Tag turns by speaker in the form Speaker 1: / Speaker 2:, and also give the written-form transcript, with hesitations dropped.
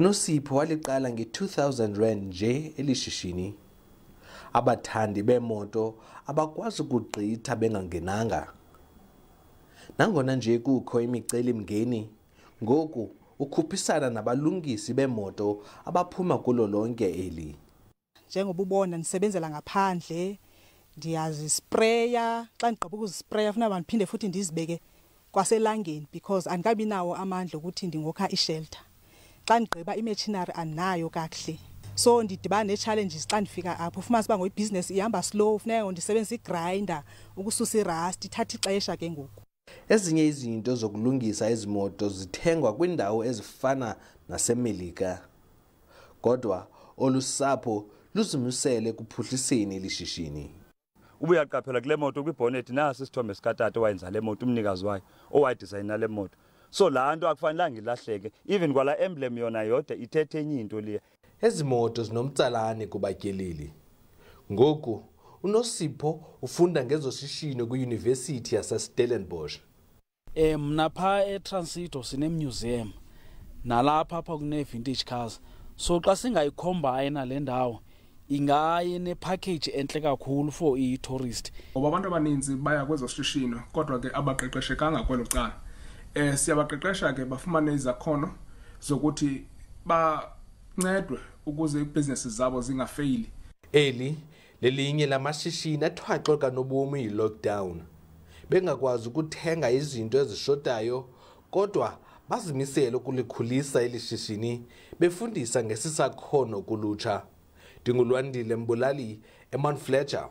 Speaker 1: uNosipho waliqala nge-2000 rand nje elishishini. Abathandi bemoto abakwazi ukugqitha bengangenanga. Nangona nje kukho imicelimngeni, ngoku ukhuphisana nabalungisi bemoto abaphuma kulo lonke eli.
Speaker 2: Njengoba ubona nisebenzela ngaphandle, ndiyazispraya, xa ndigqiba ukuzispraya funeka ndiphinde futhi ndizibeke kwaselangeni because andikabi nawo amandla ukuthi ndingokha ishelter. Xa ndigqiba imachinery andinayo kakuhle. So ndidibana ne-challenges xa ndifika apho. Ufumanise uba ngoyibhizinesi ihamba slow, funeka ndisebenzise igrinder ukususa irust, ithatha ixesha ke ngoku.
Speaker 1: Ezinye izinto zokulungisa izimoto zithengwa kwindawo ezifana naseMelika. Kodwa olusapho luzimisele kuphuhliseni lishishini.
Speaker 3: Ubuyaqaphela kule moto kwibonnet nasi isithombe sikatata owayenza le moto umnikazi wayo owadesigna le moto. So laa nto akufanelanga ilahleke, even kwala emblem yona yodwa ithethe enye into leya.
Speaker 1: Ezi moto zinomtsalane kubatyeleli. Ngoku uNosipho ufunda ngezoshishino kwiYunivesithi yaseStellenbosch.
Speaker 4: Mna pha eTransito sinemuseum nalapha apha kune-vintage cars. So xa singayicombine le ndawo ingaye ne-package enhle kakhulu for i-tourist.
Speaker 5: Ngoba abantu abaninzi baya kwezoshishino kodwa ke abaqeqeshekanga kwelo cala. Siyabaqeqesha ke bafumane izakhono zokuthi bancedwe ukuze ibhizinesi zabo zingafeyili.
Speaker 1: Eli lelinye lamashishini athwaxwe kanobomi yi-lockdown. Bengakwazi ukuthenga izinto ezishotayo kodwa bazimisele ukulikhulisa eli shishini befundisa ngesisakhono kulutsha. Ndingulwandile Mbulali eMount Fletcher.